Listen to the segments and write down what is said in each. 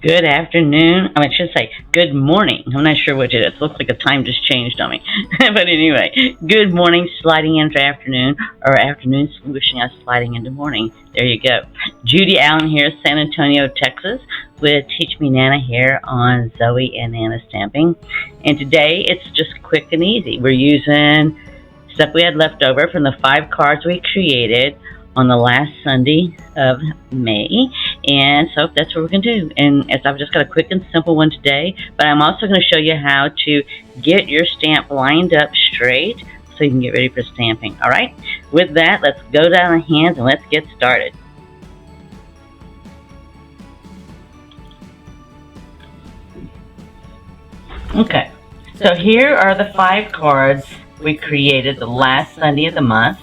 Good afternoon. I should say good morning. I'm not sure which it is. It looks like the time just changed on me. But anyway, good morning sliding into afternoon, or afternoon wishing us sliding into morning. There you go. Judy Allen here, San Antonio, Texas, with Teach Me Nana here on Zoe and Nana Stamping. And today it's just quick and easy. We're using stuff we had left over from the 5 cards we created on the last Sunday of May, and so that's what we're going to do. And as I've just got a quick and simple one today, but I'm also going to show you how to get your stamp lined up straight so you can get ready for stamping. All right, with that, let's go down the hands and let's get started. Okay, so here are the 5 cards we created the last Sunday of the month.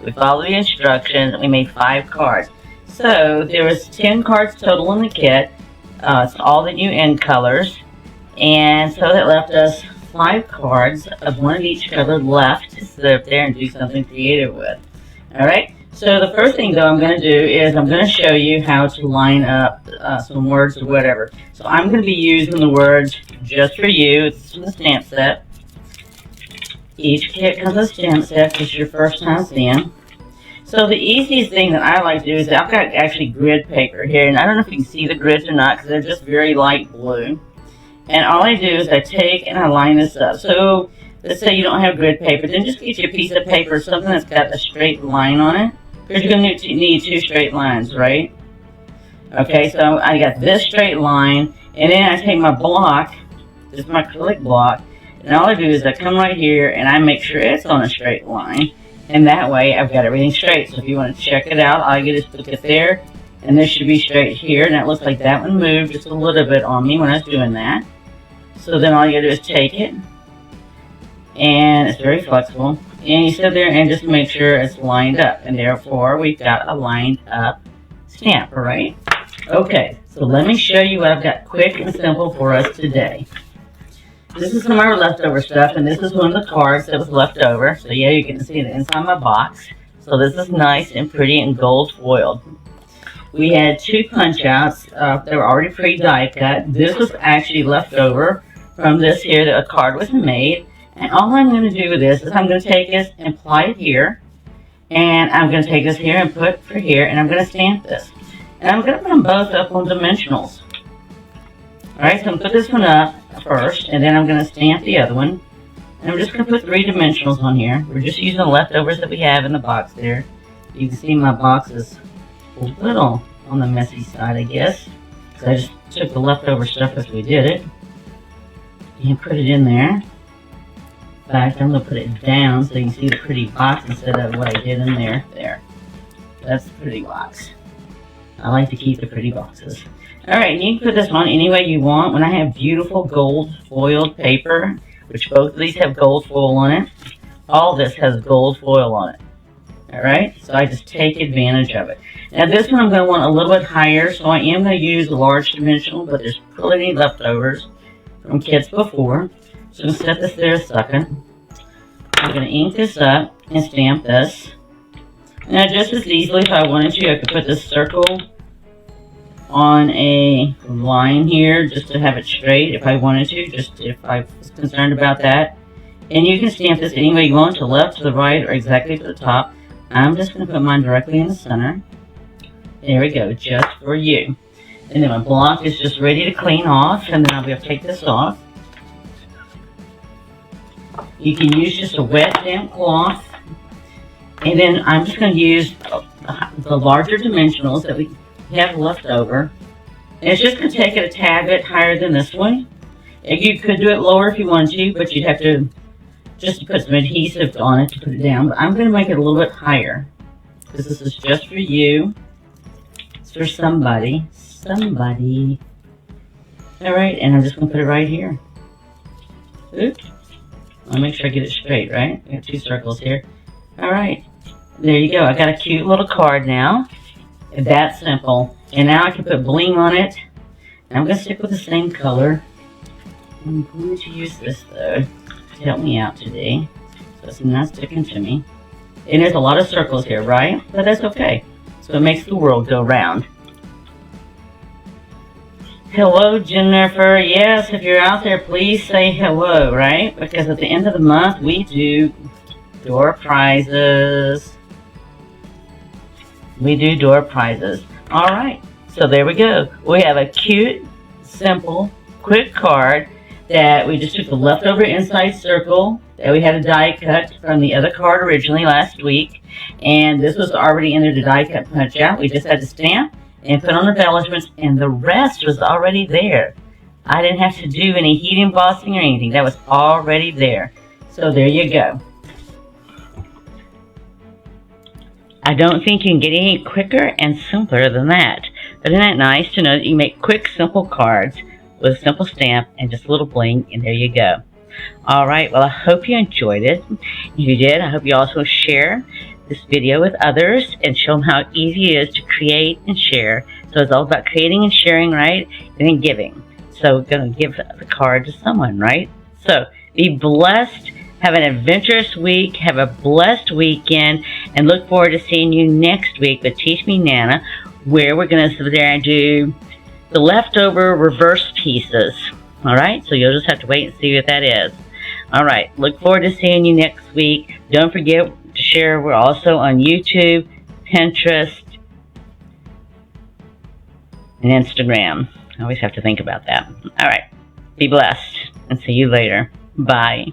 We followed the instructions and we made 5 cards. So there was 10 cards total in the kit. It's all the new end colors. And so that left us 5 cards of one of each color left to sit up there and do something creative with. Alright, so the first thing though I'm going to do is I'm going to show you how to line up some words or whatever. So I'm going to be using the words Just For You. It's from the stamp set. Each kit comes with a stamp set if it's your first time seeing. So the easiest thing that I like to do is I've got actually grid paper here, and I don't know if you can see the grids or not because they're just very light blue. And all I do is I take and I line this up. So let's say you don't have grid paper, then just get you a piece of paper, something that's got a straight line on it, because you're going to need 2 straight lines, right? Okay, so I got this straight line, and then I take my block, this is my acrylic block, and all I do is I come right here and I make sure it's on a straight line. And that way I've got everything straight. So if you want to check it out, all you get is look at there. And this should be straight here. And it looks like that one moved just a little bit on me when I was doing that. So then all you gotta do is take it. And it's very flexible. And you sit there and just make sure it's lined up. And therefore we've got a lined up stamp, right? Okay, so let me show you what I've got quick and simple for us today. This is some of our leftover stuff, and this is one of the cards that was left over. So yeah, you can see the inside my box. So this is nice and pretty and gold foiled. We had 2 punch outs. They were already pre-die cut. This was actually left over from this here that a card was made. And all I'm going to do with this is I'm going to take this and apply it here. And I'm going to take this here and put it for here, and I'm going to stamp this. And I'm going to put them both up on dimensionals. Alright, so I'm going to put this one up first, and then I'm going to stamp the other one. And I'm just going to put 3 dimensionals on here. We're just using the leftovers that we have in the box there. You can see my box is a little on the messy side, I guess. So I just took the leftover stuff as we did it. And put it in there. In fact, I'm going to put it down so you can see the pretty box instead of what I did in there. There. That's the pretty box. I like to keep the pretty boxes. Alright, you can put this on any way you want. When I have beautiful gold foiled paper, which both of these have gold foil on it, all this has gold foil on it. Alright, so I just take advantage of it. Now this one I'm going to want a little bit higher, so I am going to use a large dimensional, but there's plenty leftovers from kits before. So I'm going to set this there a second. I'm going to ink this up and stamp this. Now just as easily, if I wanted to, I could put this circle on a line here just to have it straight if I wanted to, just if I was concerned about that. And you can stamp this any way you want, to the left, to the right, or exactly to the top. I'm just going to put mine directly in the center. There we go, Just For You. And then my block is just ready to clean off, and then I'll be able to take this off. You can use just a wet damp cloth. And then I'm just going to use the larger dimensionals that we have left over. And it's just going to take it a tad bit higher than this one. You could do it lower if you wanted to, but you'd have to just put some adhesive on it to put it down. But I'm going to make it a little bit higher, because this is just for you. It's for somebody. Somebody. Alright, and I'm just going to put it right here. Oops. I'll make sure I get it straight, right? I got 2 circles here. Alright. There you go. I got a cute little card now. That simple. And now I can put bling on it. And I'm going to stick with the same color. I'm going to use this though to help me out today. So it's not sticking to me. And there's a lot of circles here, right? But that's okay. So it makes the world go round. Hello, Jennifer. Yes, if you're out there, please say hello, right? Because at the end of the month, we do door prizes. We do door prizes. All right. So there we go. We have a cute, simple, quick card that we just took the leftover inside circle that we had a die cut from the other card originally last week. And this was already in there, the die cut punch out. We just had to stamp and put on embellishments, and the rest was already there. I didn't have to do any heat embossing or anything. That was already there. So there you go. I don't think you can get any quicker and simpler than that. But isn't that nice to know that you can make quick, simple cards with a simple stamp and just a little bling, and there you go. All right, well, I hope you enjoyed it. If you did, I hope you also share this video with others and show them how easy it is to create and share. So it's all about creating and sharing, right? And then giving. So we're going to give the card to someone, right? So be blessed. Have an adventurous week. Have a blessed weekend. And look forward to seeing you next week with Teach Me Nana, where we're going to sit there and do the leftover reverse pieces. All right? So you'll just have to wait and see what that is. All right. Look forward to seeing you next week. Don't forget to share. We're also on YouTube, Pinterest, and Instagram. I always have to think about that. All right. Be blessed and see you later. Bye.